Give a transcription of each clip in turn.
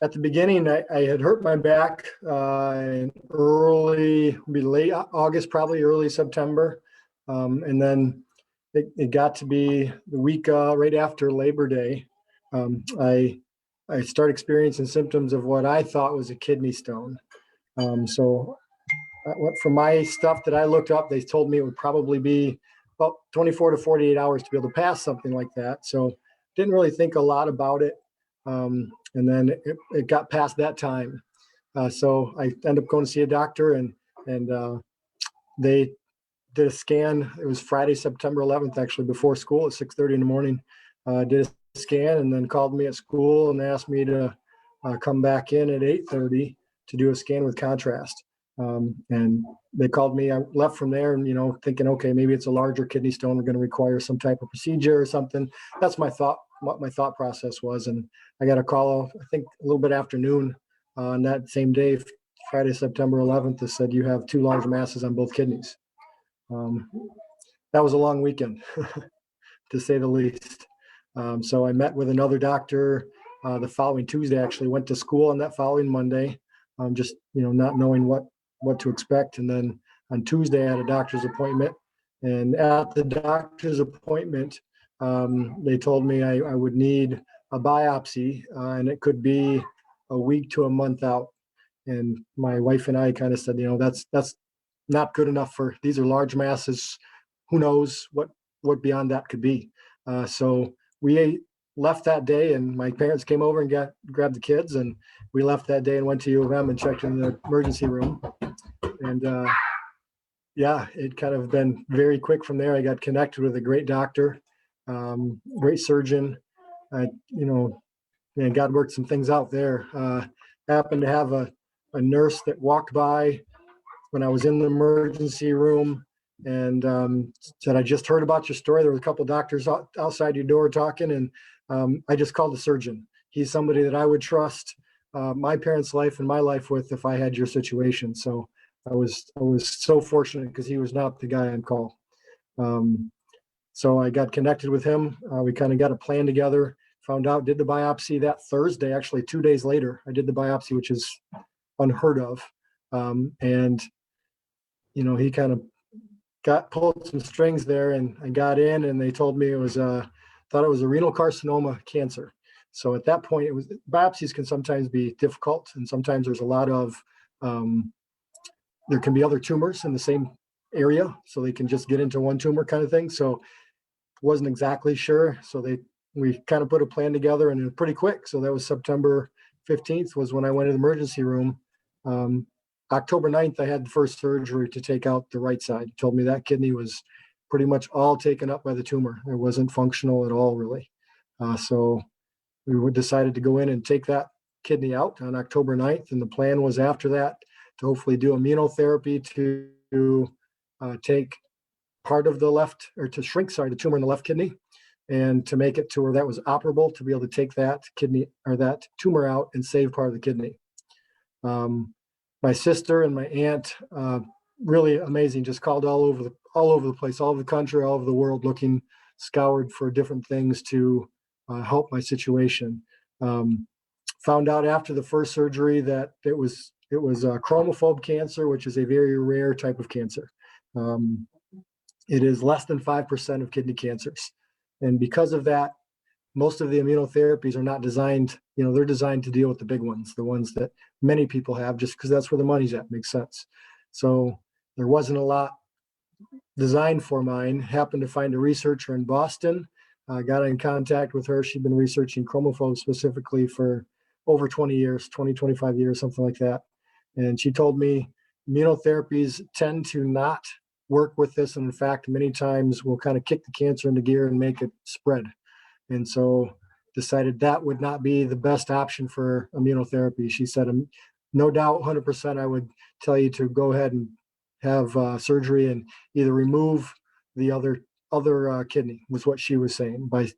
at the beginning, I had hurt my back in late August, probably early September. And then it got to be the week right after Labor Day. I started experiencing symptoms of what I thought was a kidney stone. So from my stuff that I looked up, they told me it would probably be about 24 to 48 hours to be able to pass something like that. So didn't really think a lot about it. And then it got past that time. So I ended up going to see a doctor, and they did a scan. It was Friday, September 11th, actually, before school at 6:30 in the morning. Did a scan and then called me at school and asked me to come back in at 8:30 to do a scan with contrast. And they called me. I left from there and, thinking, okay, maybe it's a larger kidney stone. We're going to require some type of procedure or something. That's what my thought process was. And I got a call, I think a little bit after noon on that same day, Friday, September 11th, that said, you have two large masses on both kidneys. That was a long weekend, to say the least. So I met with another doctor the following Tuesday, actually went to school on that following Monday, just, not knowing what to expect. And then on Tuesday, I had a doctor's appointment. And at the doctor's appointment, they told me I would need a biopsy, and it could be a week to a month out. And my wife and I kind of said, that's not good enough these are large masses. Who knows what beyond that could be. So we left that day, and my parents came over and grabbed the kids, and we left that day and went to U of M and checked in the emergency room. And it kind of been very quick from there. I got connected with a great doctor, great surgeon. God worked some things out there. Happened to have a nurse that walked by when I was in the emergency room and said, I just heard about your story. There were a couple of doctors outside your door talking, and I just called the surgeon. He's somebody that I would trust my parents' life and my life with if I had your situation. So I was so fortunate because he was not the guy on call. So I got connected with him. We kind of got a plan together, found out, did the biopsy that Thursday. Actually, 2 days later, I did the biopsy, which is unheard of. And he kind of pulled some strings there, and I got in, and they told me thought it was a renal carcinoma cancer. So at that point, biopsies can sometimes be difficult, and sometimes there's a lot of there can be other tumors in the same area, so they can just get into one tumor kind of thing. So wasn't exactly sure. So we kind of put a plan together, and it was pretty quick. So that was September 15th was when I went to the emergency room. October 9th, I had the first surgery to take out the right side. It told me that kidney was pretty much all taken up by the tumor. It wasn't functional at all, really. So we decided to go in and take that kidney out on October 9th. And the plan was after that to hopefully do immunotherapy to take part of the left, or to shrink, the tumor in the left kidney, and to make it to where that was operable, to be able to take that kidney or that tumor out and save part of the kidney. My sister and my aunt, really amazing, just called all over the place, all over the country, all over the world, scoured for different things to help my situation. Found out after the first surgery that it was chromophobe cancer, which is a very rare type of cancer. It is less than 5% of kidney cancers. And because of that, most of the immunotherapies are not designed, they're designed to deal with the big ones, the ones that many people have, just because that's where the money's at. Makes sense. So there wasn't a lot designed for mine. Happened to find a researcher in Boston, got in contact with her. She'd been researching chromophobes specifically for over 20 years, 25 years, something like that. And she told me immunotherapies tend to not work with this. And in fact, many times will kind of kick the cancer into gear and make it spread. And so decided that would not be the best option for immunotherapy. She said, no doubt, 100%, I would tell you to go ahead and have surgery and either remove the other kidney, was what she was saying by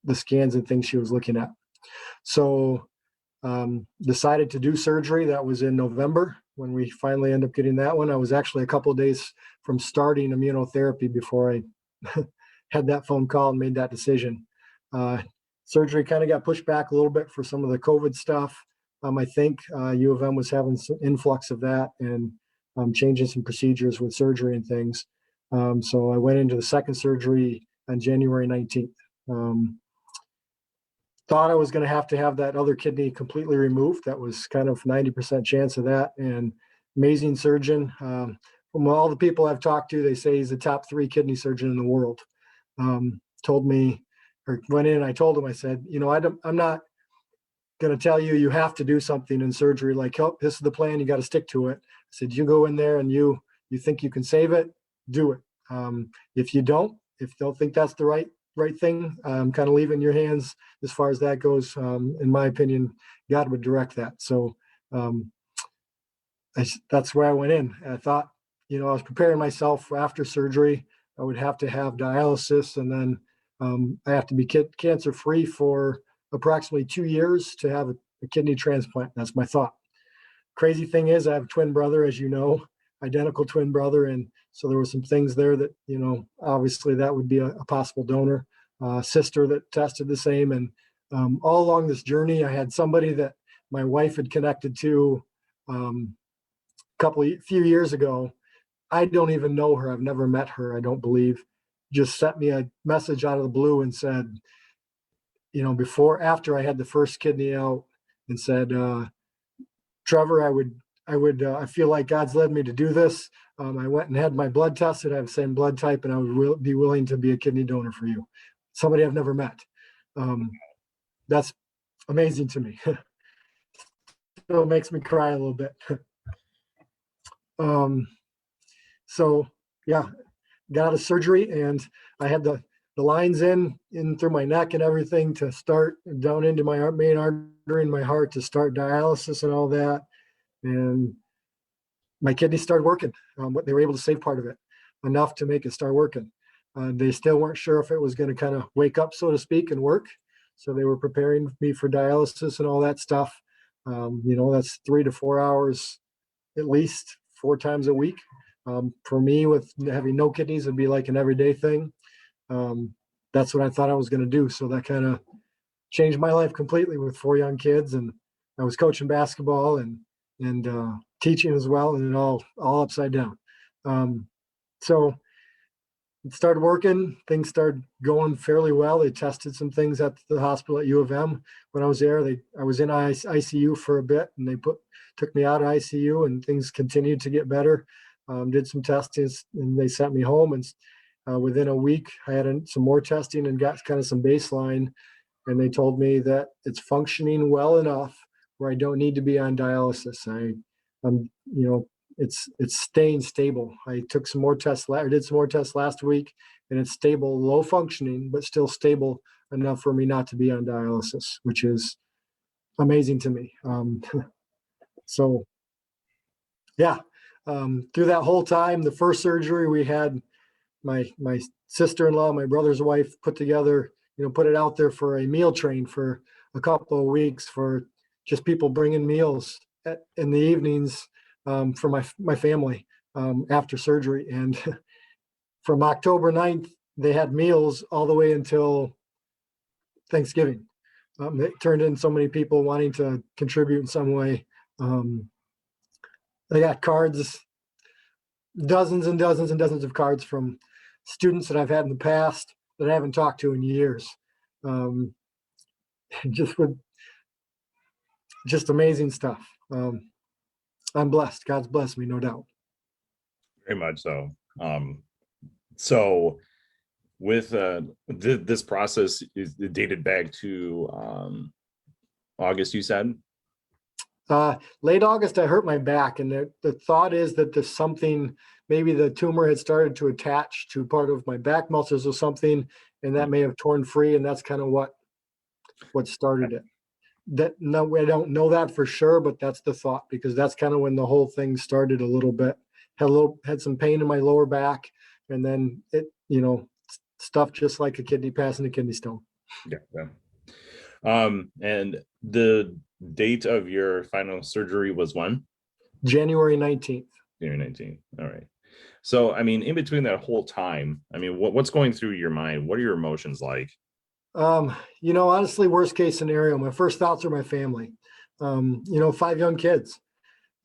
the scans and things she was looking at. So decided to do surgery. That was in November when we finally ended up getting that one. I was actually a couple of days from starting immunotherapy before I had that phone call and made that decision. Surgery kind of got pushed back a little bit for some of the COVID stuff. I think U of M was having some influx of that and changing some procedures with surgery and things. So I went into the second surgery on January 19th. Thought I was going to have that other kidney completely removed. That was kind of 90% chance of that. And amazing surgeon. From all the people I've talked to, they say he's the top 3 kidney surgeon in the world. Told me, or went in and I told him, I said, I'm not going to tell you you have to do something in surgery, like, oh, this is the plan, you got to stick to it. I said, you go in there and you think you can save it, do it. If you don't think that's the right thing, kind of leave it in your hands as far as that goes. In my opinion, God would direct that. So that's where I went in. And I thought, I was preparing myself after surgery. I would have to have dialysis, and then I have to be cancer free for approximately 2 years to have a kidney transplant. That's my thought. Crazy thing is, I have a twin brother, as you know, identical twin brother. And so there were some things there that, obviously that would be a possible donor. Sister that tested the same. And all along this journey, I had somebody that my wife had connected to few years ago. I don't even know her. I've never met her, I don't believe. Just sent me a message out of the blue and said, after I had the first kidney out, and said, Trevor, I feel like God's led me to do this. I went and had my blood tested. I have the same blood type, and I would be willing to be a kidney donor for you. Somebody I've never met. That's amazing to me. Still makes me cry a little bit. So yeah, got a surgery, and I had the lines in through my neck and everything to start down into my main artery in my heart to start dialysis and all that. And my kidneys started working. They were able to save part of it enough to make it start working. They still weren't sure if it was going to kind of wake up, so to speak, and work. So they were preparing me for dialysis and all that stuff. That's 3 to 4 hours, at least 4 times a week. For me, with having no kidneys, it'd be like an everyday thing. That's what I thought I was going to do. So that kind of changed my life completely with 4 young kids. And I was coaching basketball and teaching as well, and it all upside down. So it started working. Things started going fairly well. They tested some things at the hospital at U of M. When I was there, I was in ICU for a bit, and they took me out of ICU, and things continued to get better. Did some testing, and they sent me home. And within a week, I had some more testing and got kind of some baseline. And they told me that it's functioning well enough where I don't need to be on dialysis. It's staying stable. I took some more tests, did some more tests last week, and it's stable, low functioning, but still stable enough for me not to be on dialysis, which is amazing to me. So yeah, through that whole time, the first surgery we had, my sister-in-law, my brother's wife, put together, put it out there for a meal train for a couple of weeks for just people bringing meals in the evenings for my family after surgery. And from October 9th, they had meals all the way until Thanksgiving. It turned in so many people wanting to contribute in some way. They got cards, dozens and dozens and dozens of cards from students that I've had in the past that I haven't talked to in years. Just amazing stuff. I'm blessed. God's blessed me, no doubt. Very much so. So with this process is dated back to August, you said? Late August, I hurt my back, and the thought is that there's something, maybe the tumor had started to attach to part of my back muscles or something, and that may have torn free, and that's kind of what started it. No, I don't know that for sure, but that's the thought, because that's kind of when the whole thing started a little bit. Had some pain in my lower back, and then it, stuff just like a kidney passing a kidney stone. Yeah. And the date of your final surgery was when? January 19th. January 19th. All right. So, in between that whole time, what's going through your mind? What are your emotions like? Honestly, worst case scenario, my first thoughts are my family. 5 young kids.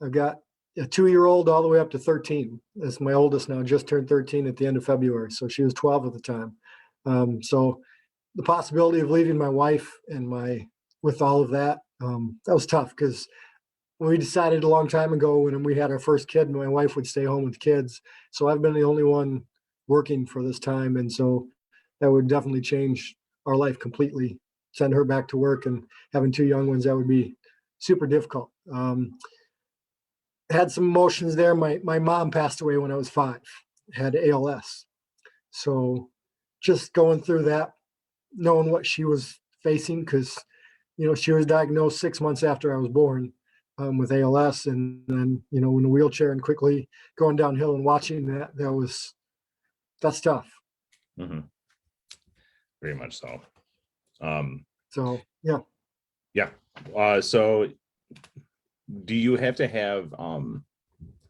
I've got a 2-year-old all the way up to 13. That's my oldest now, just turned 13 at the end of February. So she was 12 at the time. So the possibility of leaving my wife and with all of that, that was tough, because when we decided a long time ago when we had our first kid, my wife would stay home with kids. So I've been the only one working for this time. And so that would definitely change our life completely. Send her back to work and having 2 young ones, that would be super difficult. Had some emotions there. My mom passed away when I was 5, had ALS. So just going through that, knowing what she was facing, because, she was diagnosed 6 months after I was born with ALS, and then, in a wheelchair and quickly going downhill and watching that's tough. Mm-hmm. Very much so. So, yeah. Yeah. So do you have to have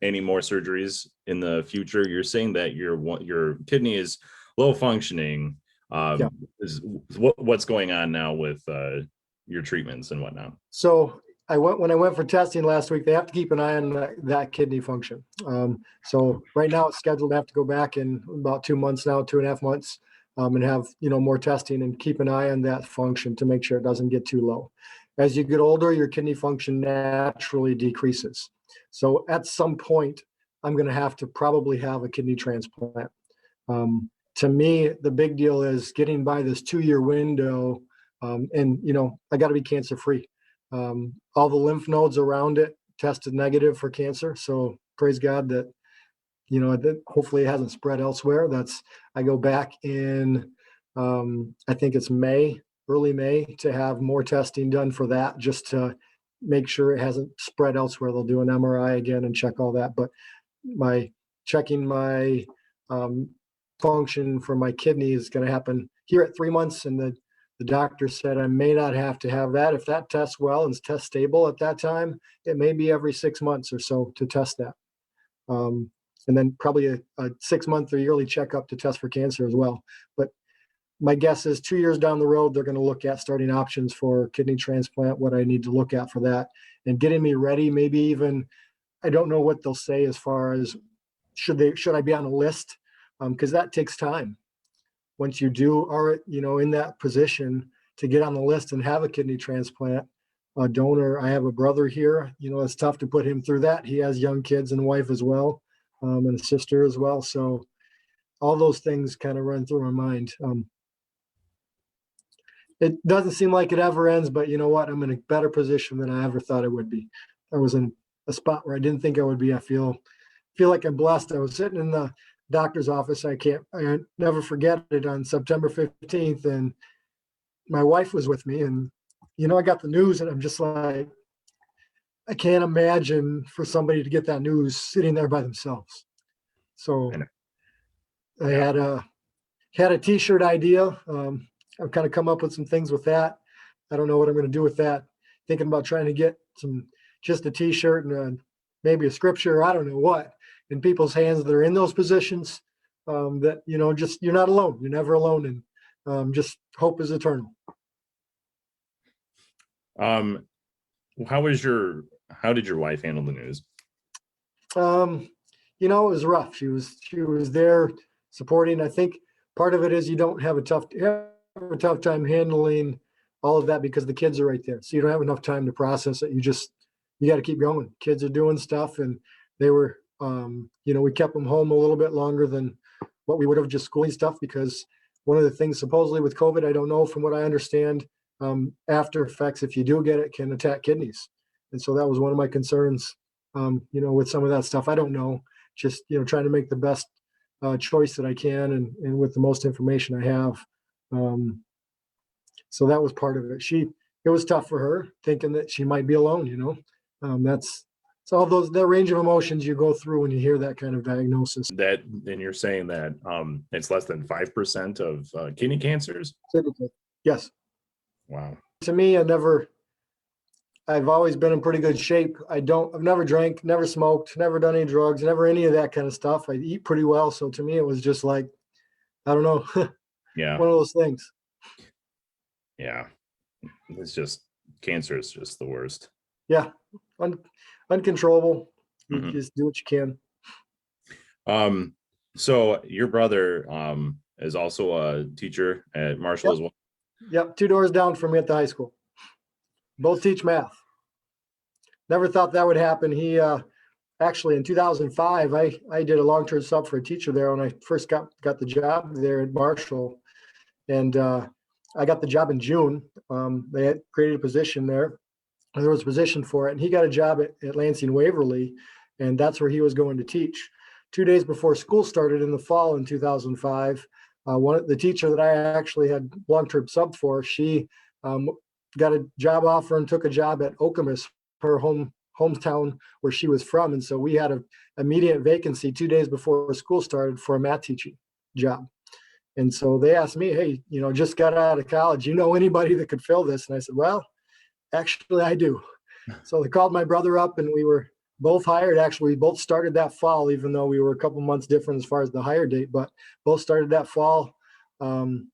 any more surgeries in the future? You're saying that your kidney is low functioning. Yeah. What's going on now with your treatments and whatnot? So when I went for testing last week, they have to keep an eye on that kidney function. So right now it's scheduled to have to go back in about 2 months now, 2.5 months, and have, more testing and keep an eye on that function to make sure it doesn't get too low. As you get older, your kidney function naturally decreases. So at some point, I'm going to have to probably have a kidney transplant. To me, the big deal is getting by this 2-year window, and I got to be cancer free. All the lymph nodes around it tested negative for cancer. So praise God that, that hopefully it hasn't spread elsewhere. I go back in, I think it's early May, to have more testing done for that, just to make sure it hasn't spread elsewhere. They'll do an MRI again and check all that. But checking my function for my kidney is going to happen here at 3 months, and the doctor said I may not have to have that. If that tests well and tests stable at that time, it may be every 6 months or so to test that. And then probably a 6-month or yearly checkup to test for cancer as well. But my guess is 2 years down the road, they're going to look at starting options for kidney transplant, what I need to look at for that, and getting me ready. Maybe even, I don't know what they'll say as far as should I be on a list, because that takes time. Once you are in that position to get on the list and have a kidney transplant, a donor. I have a brother here. It's tough to put him through that. He has young kids and a wife as well, and a sister as well. So all those things kind of run through my mind. It doesn't seem like it ever ends, but you know what? I'm in a better position than I ever thought I would be. I was in a spot where I didn't think I would be. I feel like I'm blessed. I was sitting in the doctor's office. I never forget it, on September 15th, and my wife was with me, and I got the news, and I'm just like, I can't imagine for somebody to get that news sitting there by themselves. So I had a t-shirt idea. I've kind of come up with some things with that. I don't know what I'm going to do with that. Thinking about trying to get just a t-shirt and maybe a scripture, I don't know what, in people's hands that are in those positions, that, just, you're not alone. You're never alone. And just hope is eternal. How did your wife handle the news? It was rough. She was there supporting. I think part of it is you have a tough time handling all of that because the kids are right there. So you don't have enough time to process it. You got to keep going. Kids are doing stuff, and they were, we kept them home a little bit longer than what we would have, just schooling stuff, because one of the things supposedly with COVID, I don't know, from what I understand, after effects, if you do get it, can attack kidneys. And so that was one of my concerns, with some of that stuff. I don't know, just, trying to make the best choice that I can, and with the most information I have. So that was part of it. It was tough for her, thinking that she might be alone, it's all that range of emotions you go through when you hear that kind of diagnosis. And you're saying that it's less than 5% of kidney cancers? Typically. Yes. Wow. To me, I've always been in pretty good shape. I've never drank, never smoked, never done any drugs, never any of that kind of stuff. I eat pretty well. So to me, it was just like, I don't know. Yeah. One of those things. Yeah. It's just, cancer is just the worst. Yeah, un, uncontrollable. You Mhm. just do what you can. So your brother is also a teacher at Marshall Yep, as well. yep. 2 doors down from me at the high school. Both teach math. Never thought that would happen. He actually in 2005, I did a long-term sub for a teacher there when I first got the job there at Marshall, and I got the job in June. They had created a position there. There was a position for it, and he got a job at Lansing Waverly, and that's where he was going to teach. 2 days before school started in the fall in 2005, the teacher that I actually had long-term sub for, she um, got a job offer and took a job at Okemos, her hometown where she was from, and so we had a immediate vacancy 2 days before school started for a math teaching job. And so they asked me, hey, just got out of college, you know anybody that could fill this? And I said, well, actually, I do. So they called my brother up, and we were both hired. Actually, we both started that fall, even though we were a couple months different as far as the hire date, but both started that fall. Um,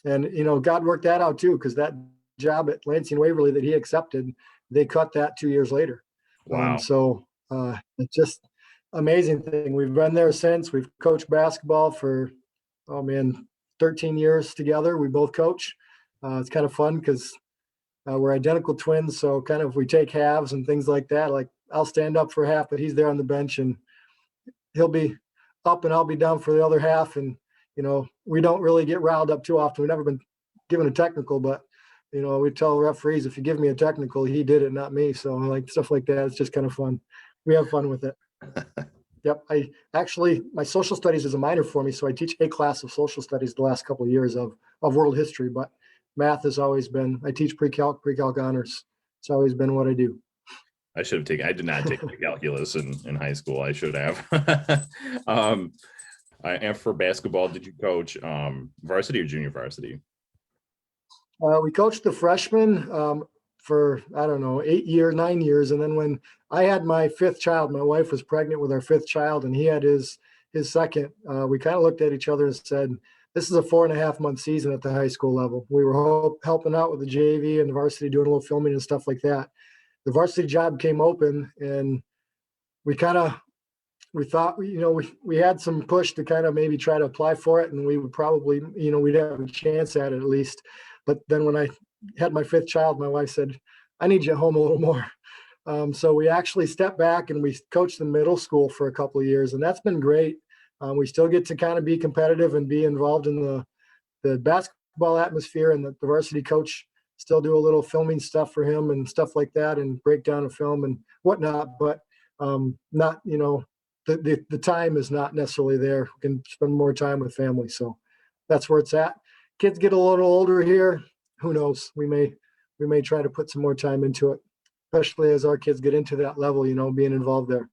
and, God worked that out too, because that job at Lansing Waverly that he accepted, they cut that 2 years later. Wow. It's just amazing thing. We've been there since. We've coached basketball for, oh man, 13 years together. We both coach. It's kind of fun because we're identical twins, so kind of we take halves and things like that. Like I'll stand up for half, but he's there on the bench, and he'll be up, and I'll be down for the other half. And we don't really get riled up too often. We've never been given a technical, but we tell referees if you give me a technical, he did it, not me. So like stuff like that. It's just kind of fun. We have fun with it. Yep. My social studies is a minor for me, so I teach a class of social studies the last couple of years of world history, but math has always been, I teach pre-calc honors. It's always been what I do. I should have taken, I did not take calculus in high school. I should have. And for basketball, did you coach varsity or junior varsity? We coached the freshmen for, I don't know, 8 years, 9 years. And then when I had my fifth child, my wife was pregnant with our fifth child, and he had his second, we kind of looked at each other and said, this is a 4.5 month season at the high school level. We were helping out with the JV and the varsity, doing a little filming and stuff like that. The varsity job came open, and we thought, we had some push to kind of maybe try to apply for it, and we would probably, we'd have a chance at it at least. But then when I had my fifth child, my wife said, I need you at home a little more. So we actually stepped back, and we coached the middle school for a couple of years, and that's been great. We still get to kind of be competitive and be involved in the basketball atmosphere, and the varsity coach still do a little filming stuff for him and stuff like that, and break down a film and whatnot. But not, the time is not necessarily there. We can spend more time with family. So that's where it's at. Kids get a little older here. Who knows? We may try to put some more time into it, especially as our kids get into that level, being involved there.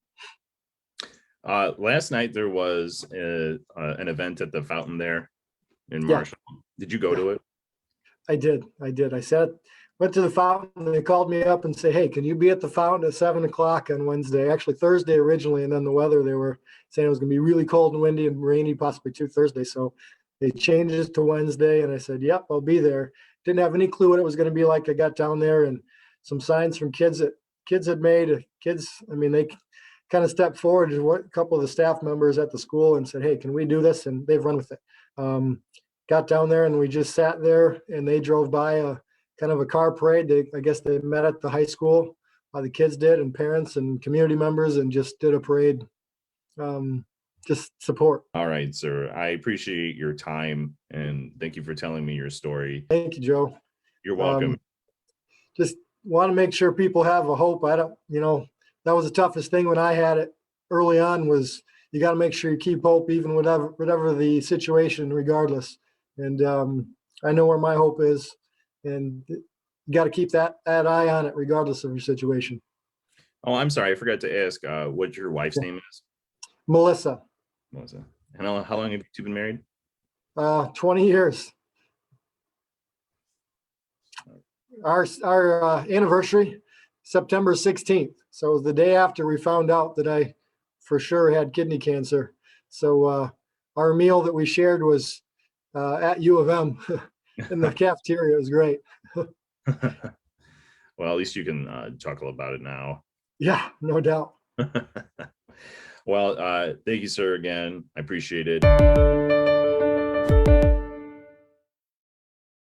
Last night there was an event at the fountain there in Marshall. Yeah. Did you go to it? I did. I went to the fountain. They called me up and say, hey, can you be at the fountain at 7:00 on Wednesday? Actually Thursday originally, and then the weather, they were saying it was going to be really cold and windy and rainy, possibly too, Thursday. So they changed it to Wednesday, and I said, yep, I'll be there. Didn't have any clue what it was going to be like. I got down there, and some signs from kids had made. They kind of stepped forward to a couple of the staff members at the school and said, hey, can we do this? And they've run with it. Got down there, and we just sat there, and they drove by a kind of a car parade. I guess they met at the high school. The kids did, and parents and community members, and just did a parade. Just support. All right, sir. I appreciate your time, and thank you for telling me your story. Thank you, Joe. You're welcome. Just want to make sure people have a hope. That was the toughest thing when I had it early on, was you got to make sure you keep hope, even whatever the situation, regardless. And I know where my hope is, and you got to keep that eye on it, regardless of your situation. Oh, I'm sorry. I forgot to ask what your wife's name is. Melissa. And how long have you been married? 20 years. Our anniversary, September 16th. So it was the day after we found out that I for sure had kidney cancer. So our meal that we shared was at U of M in the cafeteria. It was great. Well, at least you can chuckle about it now. Yeah, no doubt. Well, thank you, sir, again. I appreciate it.